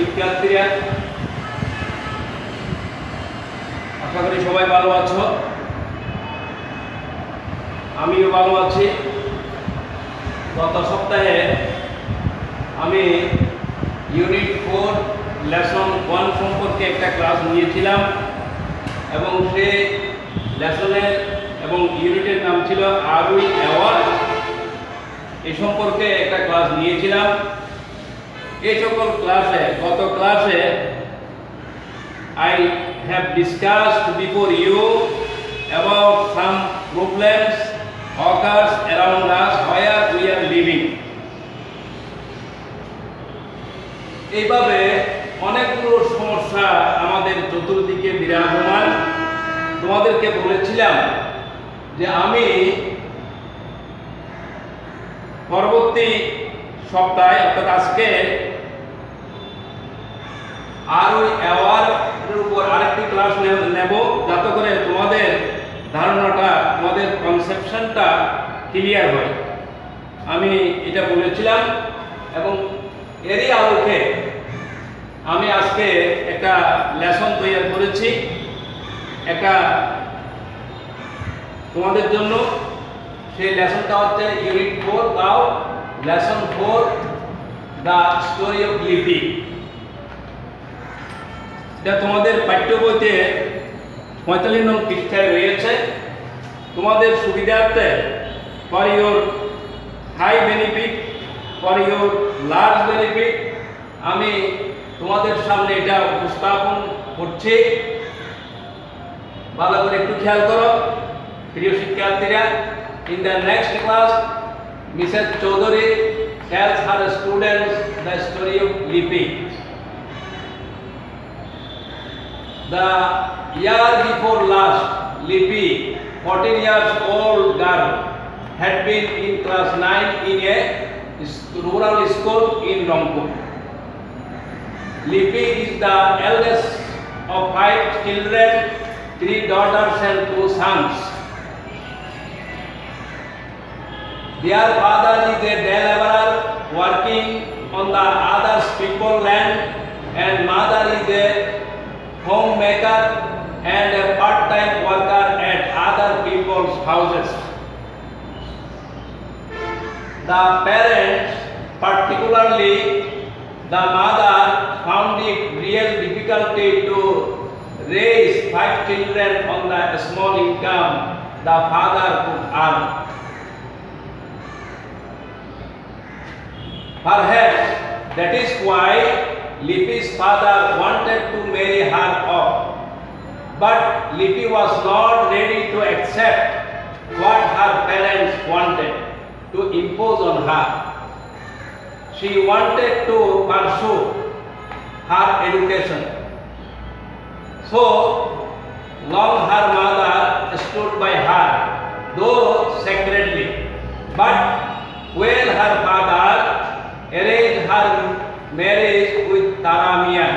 শিক্ষার্থীরা, আশা করি সবাই ভালো আছো। আমিও ভালো আছি। গত সপ্তাহে আমি ইউনিট 4 লেসন 1 সম্পর্কে একটা ক্লাস নিয়েছিলাম এবং সেই লেসনের এবং ইউনিটের নাম ছিল আর উই অ্যাওয়ার। এই সম্পর্কে একটা ক্লাস নিয়েছিলাম। এই সকল ক্লাসে গত ক্লাসে I have discussed before you about some problems occurs around us where we are living. এইভাবে অনেকগুলো সমস্যা আমাদের চতুর্দিকে বিরাজমান। তোমাদেরকে বলেছিলাম যে আমি পরবর্তী সপ্তাহে অর্থাৎ আজকে আর ওই অ্যাওয়ারের উপর আরেকটি ক্লাস নেব, যাতে করে তোমাদের ধারণাটা, তোমাদের কনসেপশনটা ক্লিয়ার হয়। আমি এটা বলেছিলাম এবং এরই আলোকে আমি আজকে একটা লেসন তৈরি করেছি একটা তোমাদের জন্য। সেই লেসনটা হচ্ছে ইউনিট 4 দাও লেসন 4 দ্য স্টোরি অফ লিপি। এটা তোমাদের পাঠ্য বইতে 45 নং পৃষ্ঠায় রয়েছে। তোমাদের সুবিধার্থে for your high benefit, for your large benefit আমি তোমাদের সামনে এটা উপস্থাপন করছি। ভালো করে একটু খেয়াল করো প্রিয় শিক্ষার্থীরা। In the next class Mrs Chowdhury tells her students the story of Lipi. The year before last, Lipi, 14 years old girl, had been in class 9 in a rural school in Rangpur. Lipi is the eldest of 5 children, 3 daughters and 2 sons. Their father is a day laborer working on the other people's land, and mother is a homemaker and a part-time worker at other people's houses. The parents, particularly the mother, found it real difficulty to raise 5 children on the small income the father could earn. Perhaps that is why Lipi's father wanted to marry her off, but Lipi was not ready to accept what her parents wanted to impose on her. She wanted to pursue her education. So long her mother stood by her, though secretly, but when her father arranged her marriage with Taramian,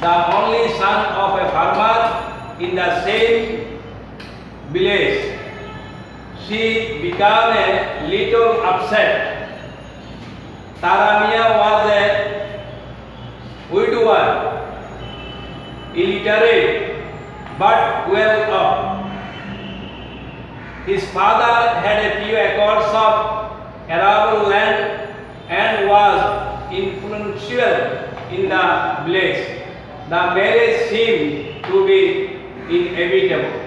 the only son of a farmer in the same village, she became a little upset. Taramia was a widower, illiterate, but well off. His father had a few acres of arable land and was influential in the village. The marriage seemed to be inevitable.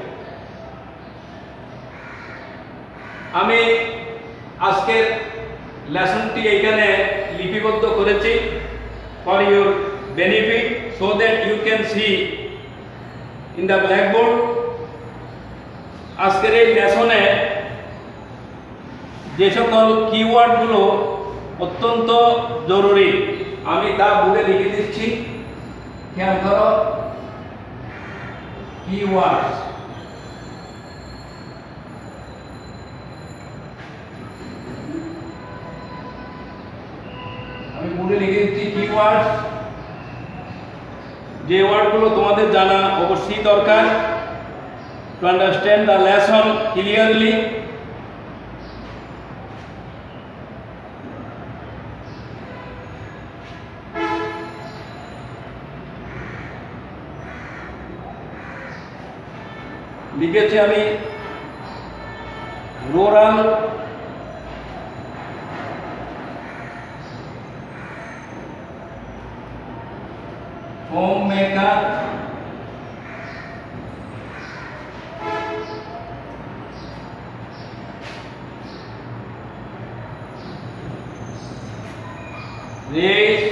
আমি আজকের লেসনটি এখানে লিপিবদ্ধ করেছি for your benefit, so that you can see in the blackboard. আজকের এই লেসনে যে সকল কিওয়ার্ডগুলো অত্যন্ত জরুরি আমি তা বলে লিখে দিচ্ছি, খেয়াল করো। কিওয়ার্ড, আমি বলে লিখে দিচ্ছি কিওয়ার্ড। যে ওয়ার্ডগুলো তোমাদের জানা অবশ্যই দরকার to understand the lesson clearly. লিখেছি আমি rural home maker raise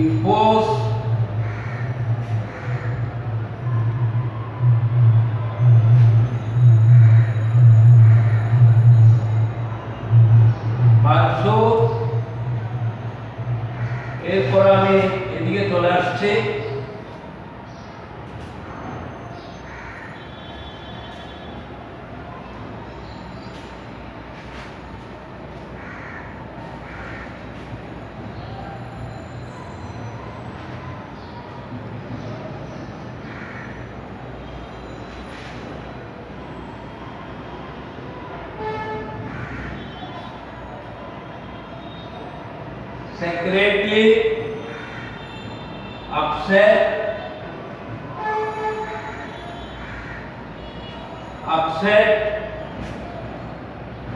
impose pursue এরপর আমি এদিকে চলে আসছি secretly upset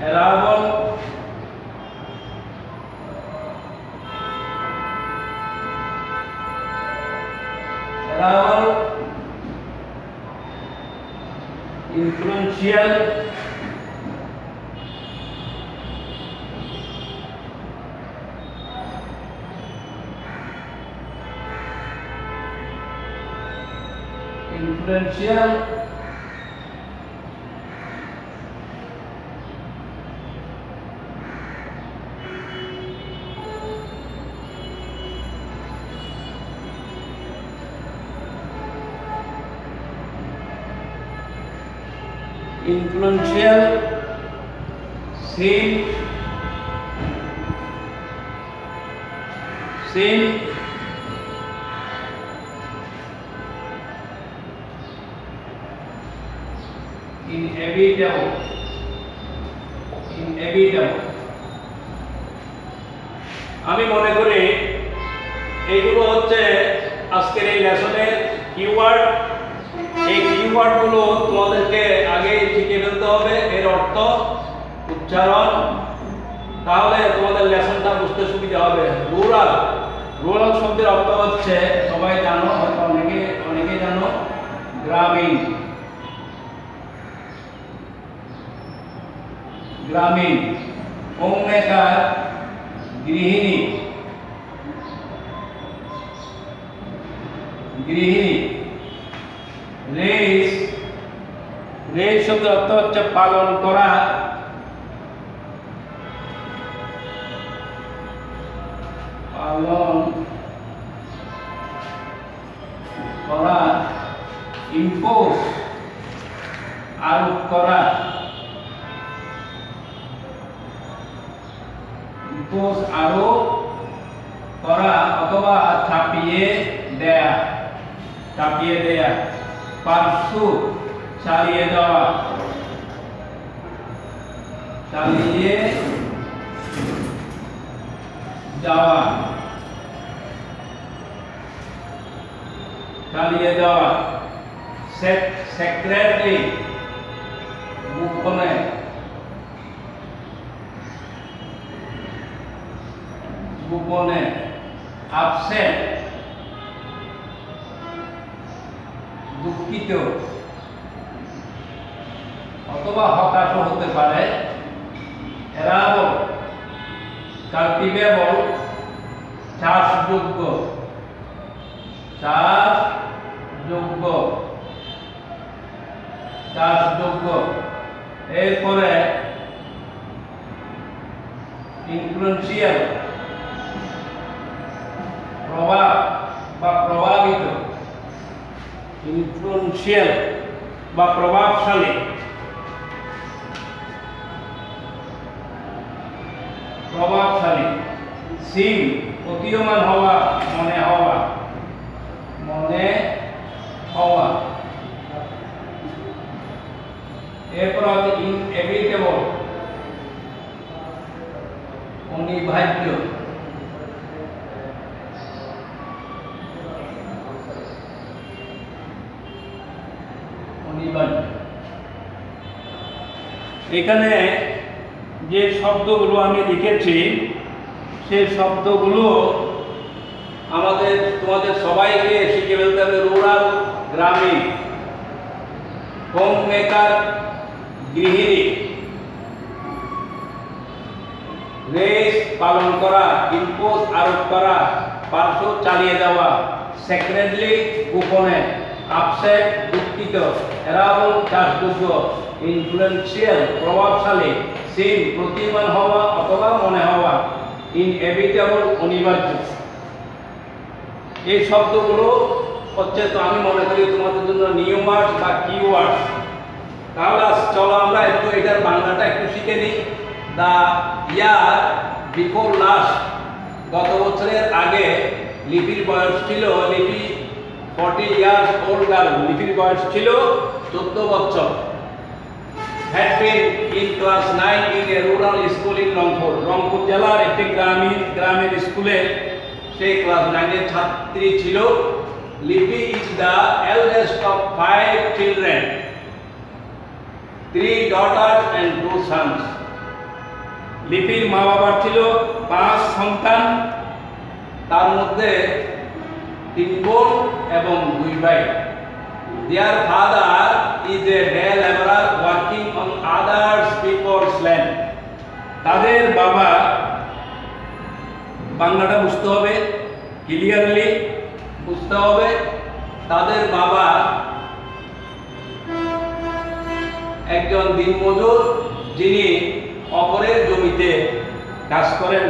arrival influential sin inevitable আমি মনে করি এইগুলো হচ্ছে আজকের এই লেসনের কিওয়ার্ড। এই কিওয়ার্ডগুলো তোমাদেরকে আগে শিখে ফেলতে হবে, এর অর্থ উচ্চারণ, তাহলে তোমাদের লেসনটা বুঝতে সুবিধা হবে। রুরাল শব্দের অর্থ হচ্ছে, সবাই জানো, হয়তো অনেকে জানো, গ্রামীণ। হোম মেকার গৃহিণী। রেইজ শব্দের অর্থ হচ্ছে পালন করা। ইম্পোজ আরোপ করা। অথবা চাপিয়ে দেয়া। পার্সু চালিয়ে যাওয়া। সেক্রেটারি গোপনে। আপসেট দুঃখিত অথবা হতাশ হতে পারে। এরাবল কাল্টিভেবল চাষযোগ্য। এরপরে ইনফ্লুয়েন্সিয়াল প্রভাব বা প্রভাবিত। প্রভাবশালী। সিম প্রতীয়মান হওয়া, মনে হওয়া। এরপর হচ্ছে ইনএভিটেবল অনিবার্য। নিবন্ধ। এখানে যে শব্দগুলো আমি লিখেছি সেই শব্দগুলো তোমাদের সবাইকে শিখে ফেলতে হবে। রুরাল গ্রামীণ, হোম মেকার গৃহিণী, রেস পালন করা, ইম্পোজ আরোপ করা, পার্শ্ব চালিয়ে দেওয়া, সেক্রেটলি গোপনে, আপসেট দুঃখিত, এরাবল চাষযোগ্য, ইনফ্লুয়েন্সিয়াল প্রভাবশালী, সিন প্রতিমান হওয়া অথবা মনে হওয়া, ইনএভিটেবল অনিবার্য। এই শব্দগুলো হচ্ছে তো আমি মনে করি তোমাদের জন্য নিউ ওয়ার্ডস বা কিওয়ার্ডস। তাহলে চলো আমরা একটু এটার বাংলাটা একটু শিখে নিই। দ্য ইয়ার বিফোর লাস্ট, গত বছরের আগে লিপির বয়স ছিল, লিপি 40 ইয়ার্স ওল্ড গার্ল, লিপির বয়স ছিল 14 বছর। had been in class 9 in a rural school in Rangpur. Rangpur জেলার একটি গ্রামের স্কুলে সেই ক্লাস 9 এর ছাত্রী ছিল। লিপি is the eldest of 5 children, 3 daughters and 2 sons। লিপির মা বাবার ছিল 5 সন্তান, তার মধ্যে 3 বোন এবং 2 ভাই। Their father is a day laborer working on others people's land। তাদের বাবা, বাংলাটা বুঝতে হবে, ক্লিয়ারলি বুঝতে হবে। তাদের বাবা একজন দিনমজুর, যিনি অপরের জমিতে কাজ করেন।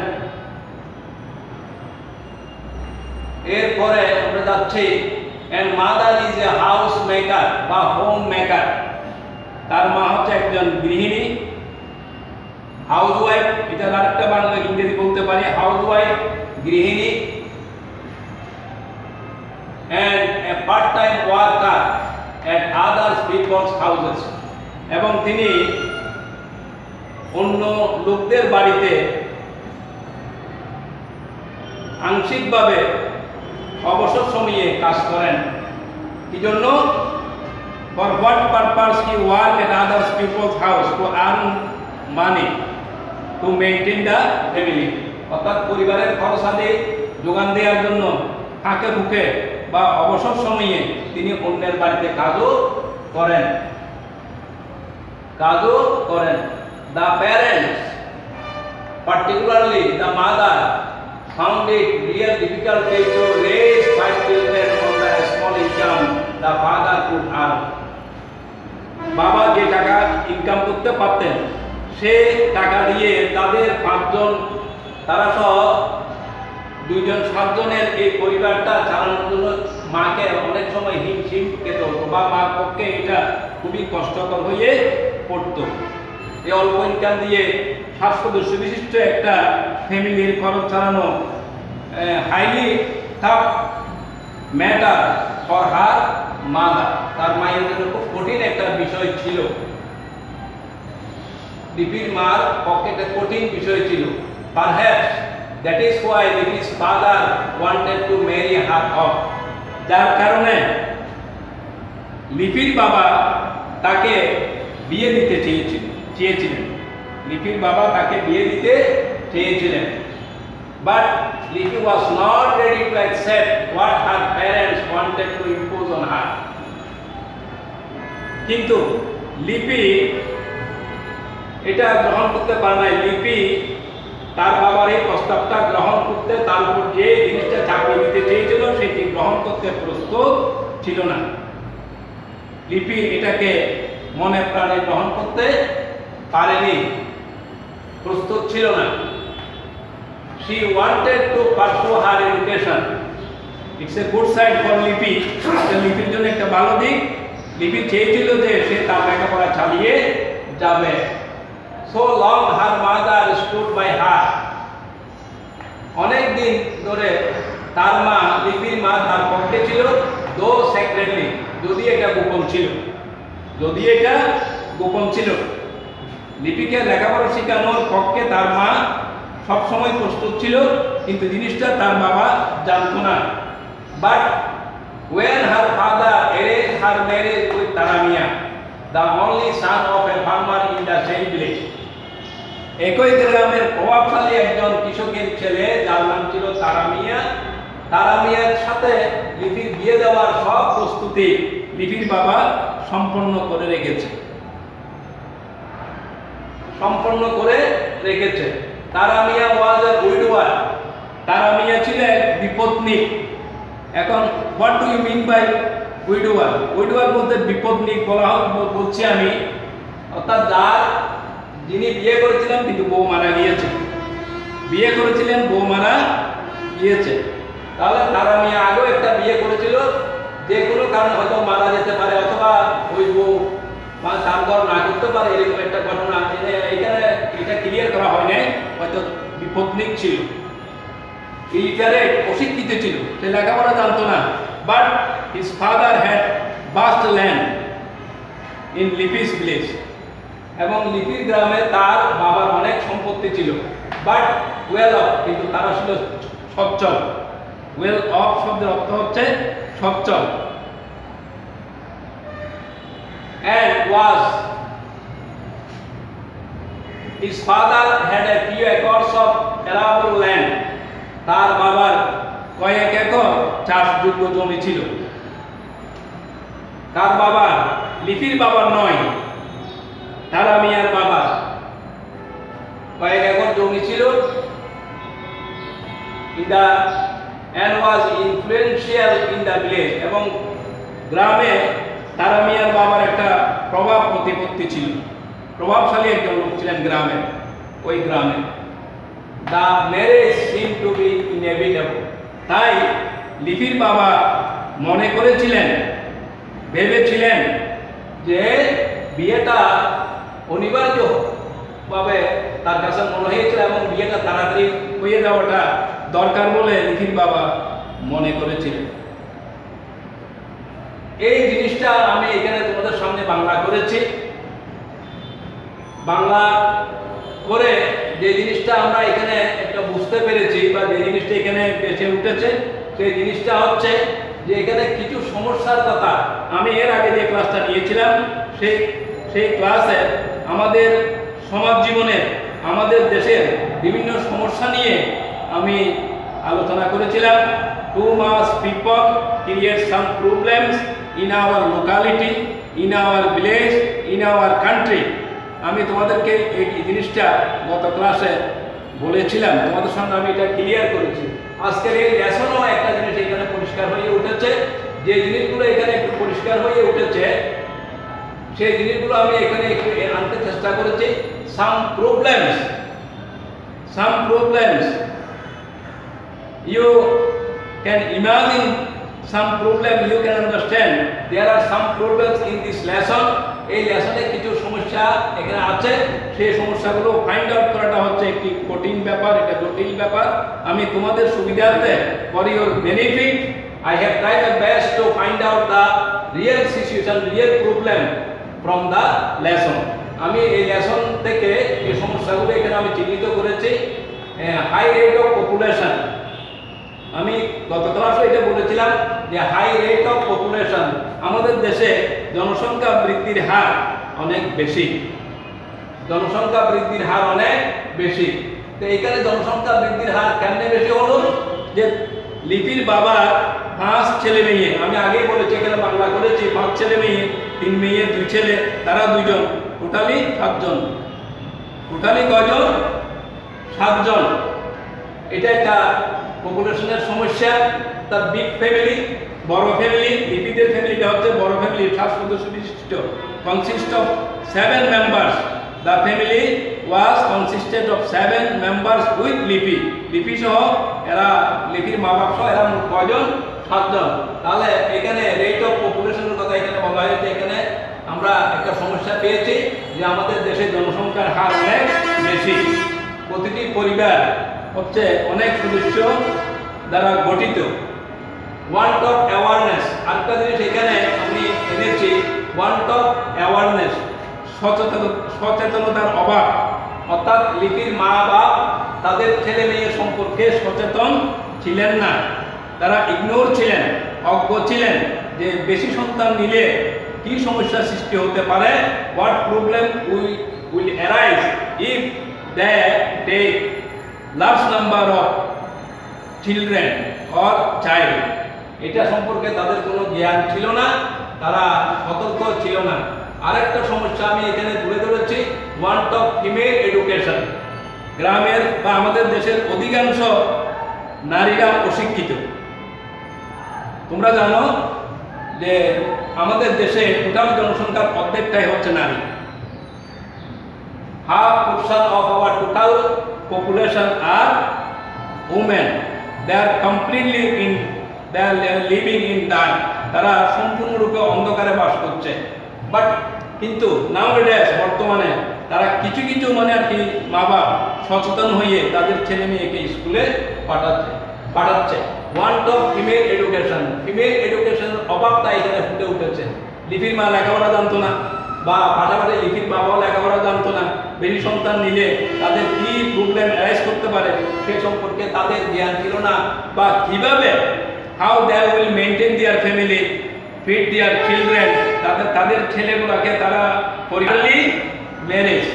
এরপরে আমরা যাচ্ছি, and mother is a house maker বা হোম মেকার। তার মা হচ্ছে একজন গৃহিণী, হাউসওয়াইফ। এটা আরেকটা বাংলা ইংরেজি বলতে পারি, হাউসওয়াইফ, গৃহিণী। and a part time worker at others people's houses। এবং তিনি অন্য লোকদের বাড়িতে আংশিকভাবে অবসর সময়ে কাজ করেন। কি জন্য? for what purpose he work at others people's house? to earn money to maintain the family। অর্থাৎ পরিবারের খরচাদি যোগান দেওয়ার জন্য ফাঁকে ফুঁকে বা অবসর সময়ে তিনি অন্যের বাড়িতে কাজও করেন। The parents, particularly the mother, found it real difficulty to raise 5 children on the small income the father could earn। বাবা যে টাকা ইনকাম করতে পারতেন, সে টাকা দিয়ে তাদের 5 জন, তারা সহ 2 জন 7 জনের এই পরিবারটা চালানোর জন্য মাকে অনেক সময় হিমশিম খেতে হতো, বা মার পক্ষে এটা খুবই কষ্টকর হয়ে পড়তো। এই অল্প ইনকাম দিয়ে 7 সদস্য বিশিষ্ট একটা ফ্যামিলির খরচ চালানো highly tough matter for her mother. তার মায়ের জন্য খুব কঠিন একটা বিষয় ছিল। লিপির মার পক্ষে একটা কঠিন বিষয় ছিল। Perhaps that is why Lipi's father wanted to marry her of. যার কারণে লিপির বাবা তাকে বিয়ে দিতে চেয়েছিলেন। লিপির বাবা তাকে বিয়ে দিতে চেয়েছিলেন। But Lipi was not ready to accept what her parents wanted to impose on her। কিন্তু লিপি এটা গ্রহণ করতে পারে না। লিপি তার বাবার এই প্রস্তাবটা গ্রহণ করতে, তার উপর যে জিনিসটা চাপিয়ে দিতে চেয়েছিল সেটি গ্রহণ করতে প্রস্তুত ছিল না। লিপি এটাকে মনে প্রাণে গ্রহণ করতে পারেনি, প্রস্তুত ছিল না। She wanted to pursue her education। It's a good side for লিপি। লিপির জন্য একটা ভালো দিক। লিপি চেয়েছিল যে সে তার লেখাপড়া চালিয়ে যাবে। So long her mother stood by her। অনেক দিন ধরে তার মা, লিপির মা তার পক্ষে ছিল, though secretly, যদি এটা গোপন ছিল। লিপিকে লেখাপড়া শেখানোর পক্ষে তার মা সবসময় প্রস্তুত ছিল, কিন্তু জিনিসটা তার বাবা জানত না। But when her father arranged her marriage with তারা মিয়া, the only son of a farmer in the same village. একই গ্রামের প্রভাবশালী একজন কৃষকের ছেলে যার নাম ছিল তারা মিয়া। তারা মিয়ার সাথে লিপির বিয়ে দেওয়ার সব প্রস্তুতি লিপির বাবা সম্পন্ন করে রেখেছে। তারা মিয়া ওয়াজ এ উইডোয়ার। তারা মিয়া ছিলেন বিপত্নিক। এখন what do you mean by widower? Widower বলতে বিপত্নিক বলছি আমি, অর্থাৎ যিনি বিয়ে করেছিলেন কিন্তু বউ মারা গিয়েছে। তাহলে তারা মিয়া আগেও একটা বিয়ে করেছিল, যে কোনো কারণে হয়তো মারা যেতে পারে, অথবা ওই বউ তার ঘর না করতে পারে, এরকম একটা ঘটনা এখানে এটা ক্লিয়ার করা হয় নাই। হয়তো বিপত্নিক ছিল, ইলিটারেট, অশিক্ষিত ছিল, সে লেখাপড়া জানতো না। But his father had vast land in Lipi's village, এবং লিপির গ্রামে তার বাবার অনেক সম্পত্তি ছিল। বাট ওয়েল অফ, কিন্তু তারা ছিল সচ্ছল। ওয়েল অফ শব্দের অর্থ হচ্ছে সচ্ছল। And was his father had a few acres of arable land. তার বাবার কয়েক একর চাষযোগ্য জমি ছিল। তার বাবা, লিপির বাবার নয়, তারা মিয়ার বাবা কয়েক একর জমি ছিল। and was influential in the village, এবং গ্রামে তারা মিয়ার বাবার একটা প্রভাব প্রতিপত্তি ছিল, প্রভাবশালী একজন লোক ছিলেন ওই গ্রামে। The marriage seemed to be inevitable. তাই লিপির বাবা ভেবেছিলেন যে বিয়েটা অনিবার্য ভাবে তার কাছে মনে হয়েছিল, এবং বিয়েটা তাড়াতাড়ি হয়ে যাওয়াটা দরকার বলে লিপির বাবা মনে করেছিলেন। এই জিনিসটা আমি এখানে তোমাদের সামনে বাংলা করেছি। বাংলা করে যে জিনিসটা আমরা এখানে একটা বুঝতে পেরেছি, বা যে জিনিসটা এখানে বেঁচে উঠেছে, সেই জিনিসটা হচ্ছে যে এখানে কিছু সমস্যার কথা আমি এর আগে যে ক্লাসটা নিয়েছিলাম, সেই ক্লাসে আমাদের সমাজ জীবনের, আমাদের দেশের বিভিন্ন সমস্যা নিয়ে আমি আলোচনা করেছিলাম। Too much people create some problems in our locality, in our village, in our country. আমি তোমাদেরকে এই জিনিসটা গত ক্লাসে বলেছিলাম, তোমাদের সামনে আমি এটা ক্লিয়ার করেছি। আজকের এই লেসনও একটা জিনিস এখানে পরিষ্কার হয়ে উঠেছে। যে জিনিসগুলো এখানে একটু পরিষ্কার হয়ে উঠেছে, সেই জিনিসগুলো আমি এখানে একটু আনতে চেষ্টা করেছি। Some problems you can imagine, some problem you can understand. There are some problems in this lesson. এই লেসনে কিছু সমস্যা এখানে আছে, সেই সমস্যাগুলো ফাইন্ড আউট করাটা হচ্ছে একটি কঠিন ব্যাপার, এটা জটিল ব্যাপার। আমি তোমাদের সুবিধার্থে, for your benefit, I have tried my best to find out the real situation, real problem from the lesson. আমি এই লেসন থেকে এই সমস্যাগুলো এখানে আমি চিহ্নিত করেছি। হাই রেট অফ পপুলেশন, আমি গত ক্লাসে এটা বলেছিলাম যে হাই রেট অফ পপুলেশন, আমাদের দেশে জনসংখ্যা বৃদ্ধির হার অনেক বেশি। তো এখানে জনসংখ্যা বৃদ্ধির হার কেমনে বেশি হলো? যে লিপির বাবার 5 ছেলে মেয়ে, আমি আগেই বলেছি, এখানে বাংলা করেছি, 5 ছেলে মেয়ে, 3 মেয়ে 2 ছেলে, তারা 2 জন, টোটালি 7 জন। টোটালি কয়জন? 7 জন। এটা একটা পপুলেশনের সমস্যা। তার বিগ ফ্যামিলি, বড় ফ্যামিলি, লিপিদের ফ্যামিলিটা হচ্ছে বড় ফ্যামিলি, 7 সদস্য বিশিষ্ট, consist of 7 members. The family was কনসিস্টেড of 7 members with লিপি সহ, এরা লিপির মা বাপ সহ এরা কয়জন? 7 জন। তাহলে এখানে রেট অফ পপুলেশনের কথা এখানে বলা হয়েছে। এখানে আমরা একটা সমস্যা পেয়েছি যে আমাদের দেশে জনসংখ্যার হার অনেক বেশি, প্রতিটি পরিবার হচ্ছে অনেক সদস্য দ্বারা গঠিত। ওয়ান্ট অফ অ্যাওয়ারনেস, আরেকটা জিনিস এখানে আমি এনেছি, ওয়ান্ট অফ অ্যাওয়ারনেস, সচেতনতার অভাব। অর্থাৎ লিপির মা বাপ তাদের ছেলে মেয়ে সম্পর্কে সচেতন ছিলেন না, তারা ইগনোর ছিলেন, অজ্ঞ ছিলেন যে বেশি সন্তান নিলে কি সমস্যা সৃষ্টি হতে পারে, what problem will arise if they take large number of children or child. এটা সম্পর্কে তাদের কোনো জ্ঞান ছিল না, তারা সতর্ক ছিল না। আরেকটা সমস্যা আমি এখানে তুলে ধরেছি, ওয়ান্ট অফ ফিমেল এডুকেশন। গ্রামের বা আমাদের দেশের অধিকাংশ নারীরা অশিক্ষিত। তোমরা জানো যে আমাদের দেশে টোটাল জনসংখ্যার অর্ধেকটাই হচ্ছে নারী। Half portion of our total population are women. They are completely in they are living in dark. তারা সম্পূর্ণরূপে অন্ধকারে বাস করছে। বাট কিন্তু নাওয়াডেজ বর্তমানে তারা কিছু কিছু মানে আর কি মা বাপ সচেতন হয়ে তাদের ছেলে মেয়েকে স্কুলে পাঠাচ্ছে। Want of female education. Female এডুকেশনের অভাবটা এখানে ফুটে উঠেছে। লিপির মা লেখাপড়া জানতো না, বা পাশাপাশি লিপির বাবাও লেখাপড়া জানতো না। বেশি সন্তান নিলে তাদের কি প্রবলেম অ্যারাইজ করতে পারে সে সম্পর্কে তাদের জ্ঞান ছিল না, বা কিভাবে how they will maintain their family, feed their children, তাদের ছেলেগুলোকে তারা পরিবারলি ম্যারেজ।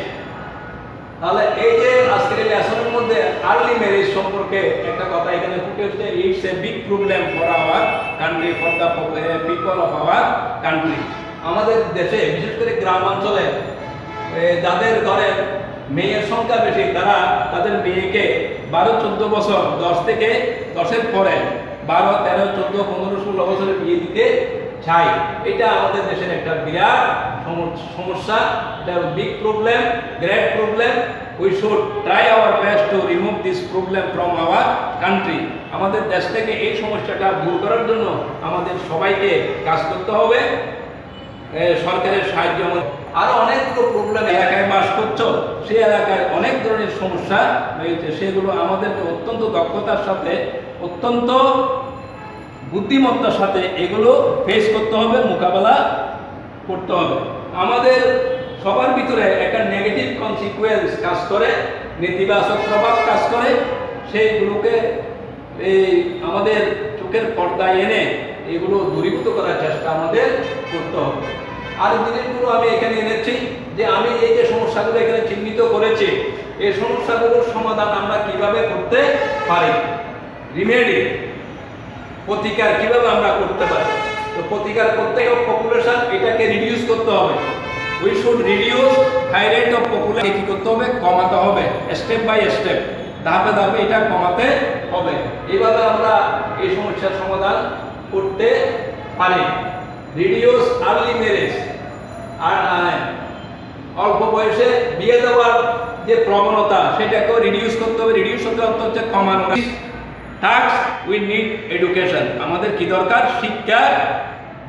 তাহলে এই যে আজকের লেসনের মধ্যে আর্লি ম্যারেজ সম্পর্কে একটা কথা এখানে ফুটে উঠছে। It's a big problem for our country, for the people of our country. আমাদের দেশে বিশেষ করে গ্রামাঞ্চলে যাদের ঘরে মেয়ের সংখ্যা বেশি, তারা তাদের মেয়েকে 12-14 বছর, 10 থেকে 10-এর পরে 12, 13, 14, 15, 16 বছরে বিয়ে দিতে চাই। এটা আমাদের দেশের একটা বিরাট সমস্যা। এটা big problem, great problem. We should try our best to remove this problem from our country. আমাদের দেশ থেকে এই সমস্যাটা দূর করার জন্য আমাদের সবাইকে কাজ করতে হবে। সরকারের সাহায্য, আরো অনেকগুলো প্রবলেম এলাকায় বাস করছো, সেই এলাকায় অনেক ধরনের সমস্যা রয়েছে, সেগুলো আমাদেরকে অত্যন্ত দক্ষতার সাথে, অত্যন্ত বুদ্ধিমত্তার সাথে এগুলো ফেস করতে হবে, মোকাবেলা করতে হবে। আমাদের সবার ভিতরে একটা নেগেটিভ কনসিকুয়েন্স কাজ করে, নেতিবাচক প্রভাব কাজ করে, সেইগুলোকে আমাদের চোখের পর্দায় এনে এগুলো দূরীভূত করার চেষ্টা আমাদের করতে হবে। আর জিনিসগুলো আমি এখানে এনেছি যে আমি এই যে সমস্যাগুলো এখানে চিহ্নিত করেছি, এই সমস্যাগুলোর সমাধান আমরা কিভাবে করতে পারি, রিমেডি, প্রতিকার কিভাবে আমরা করতে পারি। তো প্রতিকার করতে হবে পপুলেশন, এটাকে রিডিউস করতে হবে। We should reduce high rate of population. কি করতে হবে? কমাতে হবে, স্টেপ বাই স্টেপ, ধাপে ধাপে এটা কমাতে হবে। এইভাবে আমরা এই সমস্যার সমাধান করতে পারি। রিডিউস আর্লি ম্যারেজ, আর অল্প বয়সে বিয়ে দেওয়ার যে প্রবণতা সেটাকেও রিডিউস করতে হবে। রিডিউস করতে হচ্ছে কমানো। Task we need education. আমাদের কি দরকার? শিক্ষা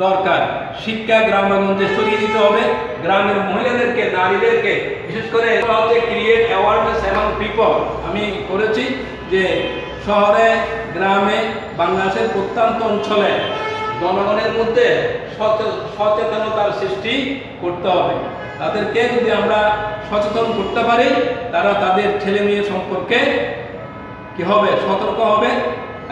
দরকার। শিক্ষা গ্রামগঞ্জে ছড়িয়ে দিতে হবে। গ্রামের মহিলাদেরকে, নারীদেরকে বিশেষ করে ক্রিয়েট অ্যাওয়ারনেস অ্যামাং পিপল। আমি করেছি যে শহরে, গ্রামে, বাংলাদেশের প্রত্যন্ত অঞ্চলে জনগণের মধ্যে সচেতনতার সৃষ্টি করতে হবে। তাদেরকে যদি আমরা সচেতন করতে পারি, তারা তাদের ছেলে মেয়ে সম্পর্কে কি হবে? সতর্ক হবে,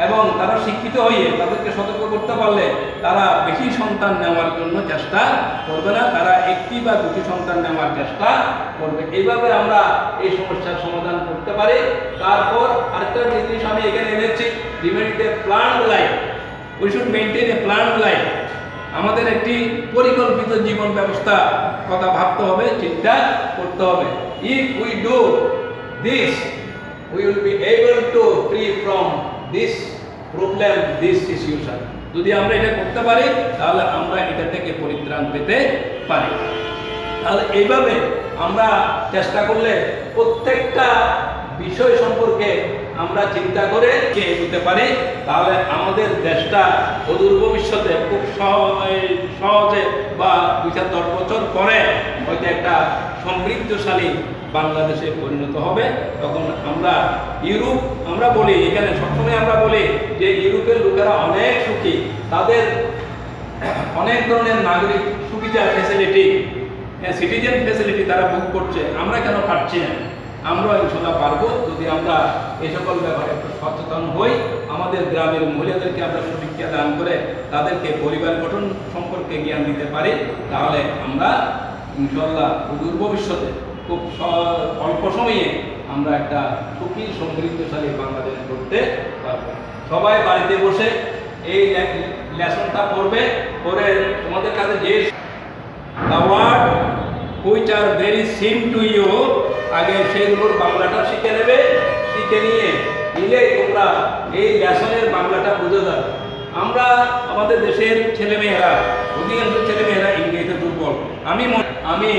এবং তারা শিক্ষিত হয়ে তাদেরকে সতর্ক করতে পারলে তারা বেশি সন্তান নেওয়ার জন্য চেষ্টা করবে না, তারা একটি বা দুটি সন্তান নেওয়ার চেষ্টা করবে। এইভাবে আমরা এই সমস্যার সমাধান করতে পারি। তারপর আরেকটা জিনিস আমি এখানে এনেছি, রিমেডিতে planned life. We should maintain a planned life. আমাদের একটি পরিকল্পিত জীবন ব্যবস্থা কথা ভাবতে হবে, চিন্তা করতে হবে। If we do this, we will be able to free from this problem, this situation. যদি আমরা এটা করতে পারি তাহলে আমরা এটা থেকে পরিত্রাণ পেতে পারি। তাহলে এইভাবে আমরা চেষ্টা করলে প্রত্যেকটা বিষয় সম্পর্কে আমরা চিন্তা করে এগোতে পারি, তাহলে আমাদের দেশটা অদূর ভবিষ্যতে খুব সহজে বা 2-10 বছর পরে হয়তো একটা সমৃদ্ধশালী বাংলাদেশে পরিণত হবে। তখন আমরা ইউরোপ, আমরা বলি এখানে সবসময় আমরা বলি যে ইউরোপের লোকেরা অনেক সুখী, তাদের অনেক ধরনের নাগরিক সুবিধা, ফ্যাসিলিটি, সিটিজেন ফ্যাসিলিটি তারা ভোগ করছে। আমরা কেন পারছি না? আমরা ইনশাল্লাহ পারবো যদি আমরা এই সকল ব্যাপারে একটু সচেতন হই। আমাদের গ্রামের মহিলাদেরকে আমরা সুশিক্ষা দান করে তাদেরকে পরিবার গঠন সম্পর্কে জ্ঞান দিতে পারি, তাহলে আমরা ইনশাল্লাহ দূর ভবিষ্যতে খুব অল্প সময়ে আমরা একটা সুখী সমৃদ্ধশালী বাংলাদেশ করতে পারবো। সবাই বাড়িতে বসে এই লেসনটা পড়বে, পরে তোমাদের কাছে যে the word which are very seen to you আগে সেগুলোর বাংলাটা শিখে নেবে, শিখে নিলে তোমরা এই লেসনের বাংলাটা বুঝে যাবে। আমরা আমাদের দেশের ছেলেমেয়েরা, অধিকাংশ ছেলেমেয়েরা ইংরেজিতে দুর্বল। আমি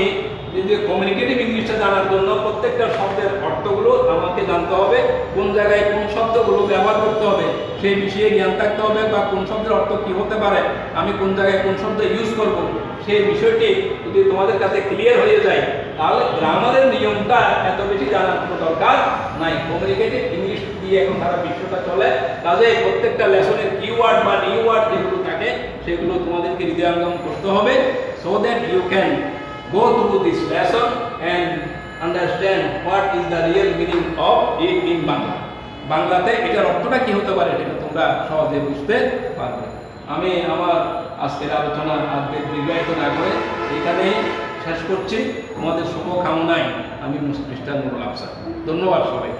যে কমিউনিকেটিভ ইংলিশটা জানার জন্য প্রত্যেকটা শব্দের অর্থগুলো আমাকে জানতে হবে, কোন জায়গায় কোন শব্দগুলো ব্যবহার করতে হবে সেই বিষয়ে জ্ঞান থাকতে হবে, বা কোন শব্দের অর্থ কী হতে পারে, আমি কোন জায়গায় কোন শব্দ ইউজ করব সেই বিষয়টি যদি তোমাদের কাছে ক্লিয়ার হয়ে যায়, তাহলে গ্রামারের নিয়মটা এত বেশি জানার কোনো দরকার নাই। কমিউনিকেটিভ ইংলিশ দিয়ে এখন সারা বিশ্বটা চলে, কাজে প্রত্যেকটা লেসনের কিওয়ার্ড বা নিউ ওয়ার্ড যেগুলো থাকে সেগুলো তোমাদেরকে হৃদয়ঙ্গম করতে হবে, so that you can go through this lesson and understand what is the real meaning of it in Bangla. বাংলাতে এটার অর্থটা কি হতে পারে এটা তোমরা সহজে বুঝতে পারবে। আমি আমার আজকের আলোচনা দীর্ঘায়িত না করে এখানেই শেষ করছি। তোমাদের শুভ কামনায় আমি মিস্টার নুরুল আফসার। ধন্যবাদ সবাই।